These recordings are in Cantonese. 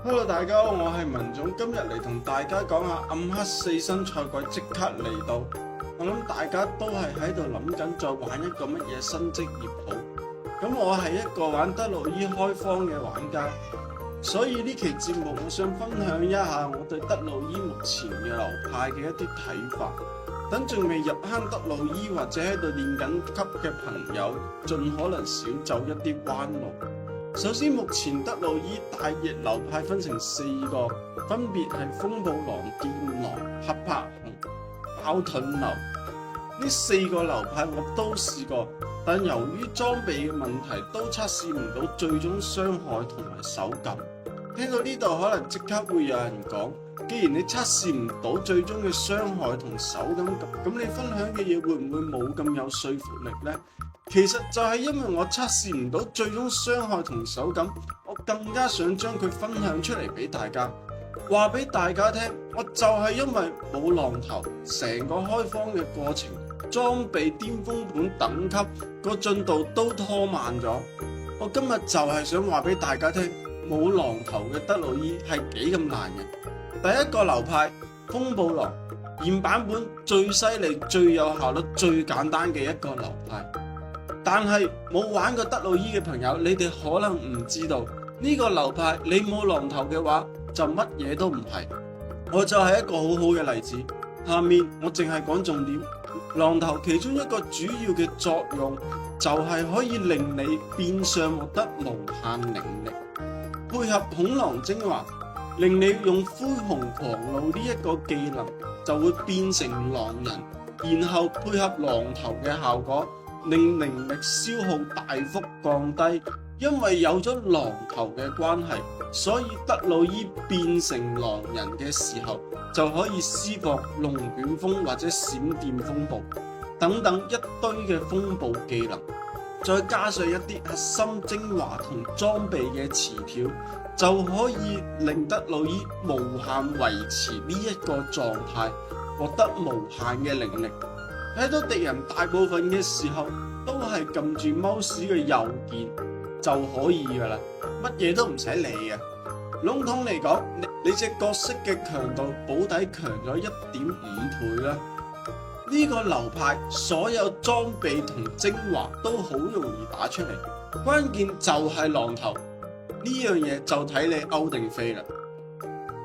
Hello，大家好，我係文總，今日嚟同大家講下暗黑4新賽季即刻嚟到，我諗大家都係喺度諗緊再玩一個乜嘢新職業好。咁我係一個玩德魯伊開荒嘅玩家，所以呢期節目我想分享一下我對德魯伊目前嘅流派嘅一啲睇法，等仲未入坑德魯伊或者喺度練緊級嘅朋友，盡可能少走一啲彎路。首先，目前德魯伊大熱流派分成4個，分別係風暴狼、電狼、黑柏熊、爆盾流。呢4個流派我都試過，但由於裝備嘅問題，都測試唔到最終傷害同埋手感。聽到呢度可能即刻會有人講，既然你測試唔到最終嘅傷害同手感，咁你分享嘅嘢會唔會冇咁有說服力呢？其實就係因為我測試唔到最終傷害同手感，我更加想將佢分享出嚟俾大家，話俾大家聽。我就係因為冇浪頭，成個開荒嘅過程，裝備巔峰本等級個進度都拖慢咗。我今日就係想話俾大家聽，冇浪頭嘅德魯伊係幾咁難嘅。第一個流派風暴狼，現版本最犀利、最有效率、最簡單嘅一個流派。但係冇玩過德魯伊嘅朋友，你哋可能唔知道呢個流派，你冇浪頭嘅話就乜嘢都唔係。我就係一個好好嘅例子。下面我淨係講重點。浪頭其中一個主要嘅作用就係可以令你變相獲得無限靈力，配合恐狼精華，令你用灰熊狂怒呢一個技能就會變成狼人，然後配合浪頭嘅效果，令靈力消耗大幅降低。因為有咗狼頭嘅關係，所以德魯伊變成狼人嘅時候，就可以施放龍捲風或者閃電風暴等等一堆嘅風暴技能，再加上一啲核心精華同裝備嘅詞條，就可以令德魯伊無限維持呢一個狀態，獲得無限嘅靈力。睇到敵人大部分嘅時候都係撳住mouse嘅右鍵就可以噶啦，乜嘢都唔使理嘅。籠統嚟講，你隻角色嘅強度保底強咗 1.5 倍啦。呢個流派所有裝備同精華都好容易打出嚟，關鍵就係浪頭呢樣嘢，就睇你歐定飛啦。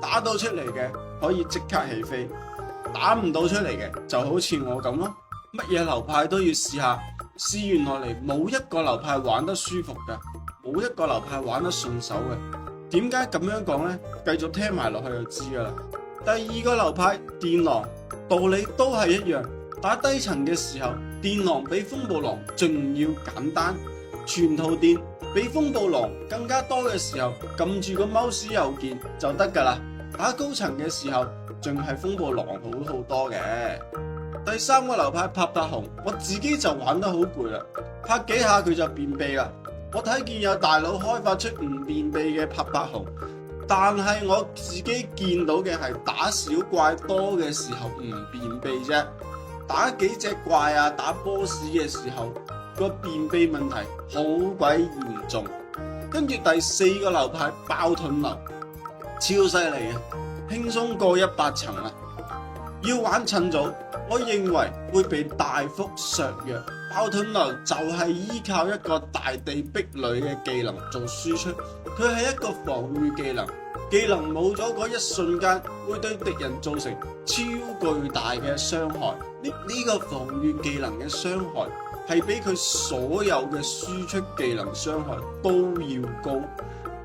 打到出嚟嘅可以即刻起飛，打唔到出嚟嘅就好似我咁咯。乜嘢流派都要試下，試完落嚟冇一個流派玩得舒服嘅，冇一個流派玩得順手嘅。點解咁樣講呢？繼續聽埋落去就知噶啦。第二個流派電狼，道理都係一樣，打低層嘅時候，電狼比風暴狼仲要簡單，全套電比風暴狼更加多嘅時候，撳住個 mouse 右鍵就得噶啦。打高層嘅時候，仲係風暴狼好好多嘅。第三個流派拍拍熊，我自己就玩得好攰啦，拍幾下佢就便秘啦。我睇見有大佬開發出唔便秘嘅拍拍熊，但係我自己見到嘅係打小怪多嘅時候唔便秘啫，打幾隻怪啊打 boss 嘅時候個便秘問題好鬼嚴重。跟住第4個流派爆盾流，超犀利嘅，輕鬆過100層啦。要玩趁早，我認為會被大幅削弱。爆盾流就係依靠一個大地壁壘嘅技能做輸出，佢係一個防禦技能，技能冇咗嗰一瞬間會對敵人造成超巨大嘅傷害。呢個防禦技能嘅傷害係比佢所有嘅輸出技能傷害都要高。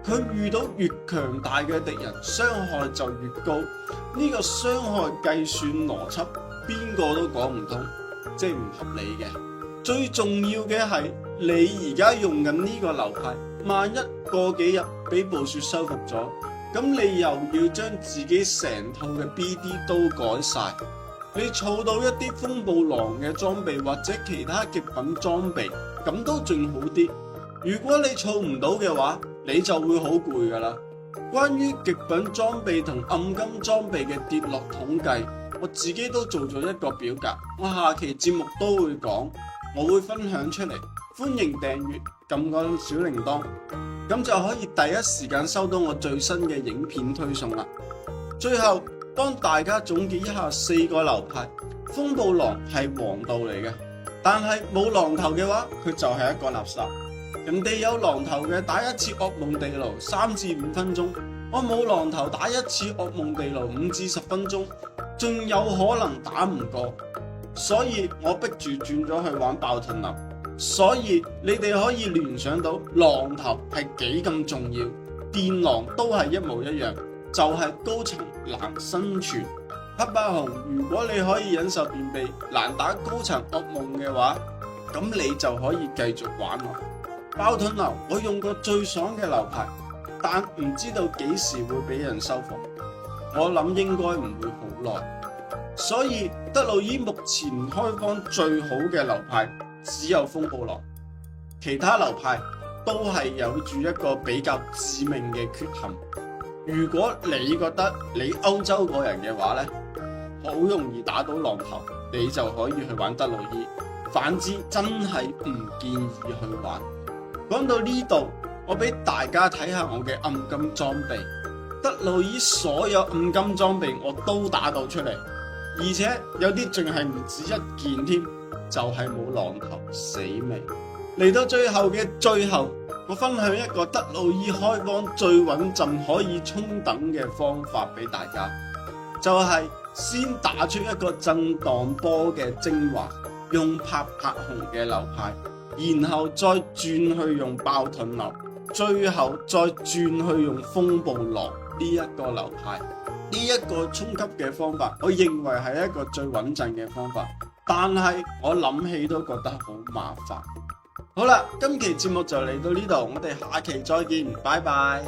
佢遇到越強大嘅敵人，傷害就越高。呢個傷害計算邏輯邊個都講唔通，即係唔合理嘅。最重要嘅係你而家用緊呢個流派，萬一過幾日俾暴雪收復咗，咁你又要將自己成套嘅 BD 都改晒。你儲到一啲風暴狼嘅裝備或者其他極品裝備，咁都仲好啲。如果你儲唔到嘅話，你就會好攰噶啦。關於極品裝備同暗金裝備嘅跌落統計，我自己都做咗一個表格，我下期節目都會講，我會分享出嚟。歡迎訂閱，撳個小鈴鐺，咁就可以第一時間收到我最新嘅影片推送啦。最後幫大家總結一下4個流派，風暴狼係王道嚟嘅，但係冇狼頭嘅話，佢就係一個垃圾。人哋有狼頭嘅打一次噩夢地牢3至5分鐘，我冇狼頭打一次噩夢地牢5至10分鐘，仲有可能打唔過，所以我逼住轉咗去玩爆盾流。所以你哋可以聯想到狼頭係幾咁重要，電狼都係一模一樣，就係高層難生存。黑霸熊，如果你可以忍受便秘難打高層噩夢嘅話，咁你就可以繼續玩落。爆盾流我用過最爽嘅流派，但唔知道幾時會俾人收服，我諗應該唔會好耐。所以德魯伊目前開荒最好嘅流派只有風暴狼，其他流派都係有住一個比較致命嘅缺陷。如果你覺得你歐洲個人嘅話呢，好容易打到狼頭，你就可以去玩德魯伊，反之真係唔建議去玩。講到呢度，我俾大家睇下我嘅暗金裝備，德魯伊所有暗金裝備我都打到出嚟，而且有啲仲係唔止一件添，就係冇狼頭，死未。嚟到最後嘅最後，我分享一個德魯伊開荒最穩陣可以衝等嘅方法俾大家，就係先打出一個震盪波嘅精華，用拍拍熊嘅流派，然後再轉去用爆盾流，最後再轉去用風暴狼呢一個流派。呢一個衝級嘅方法，我認為係一個最穩陣嘅方法，但係我諗起都覺得好麻煩。好啦，今期節目就嚟到呢度，我哋下期再見，拜拜。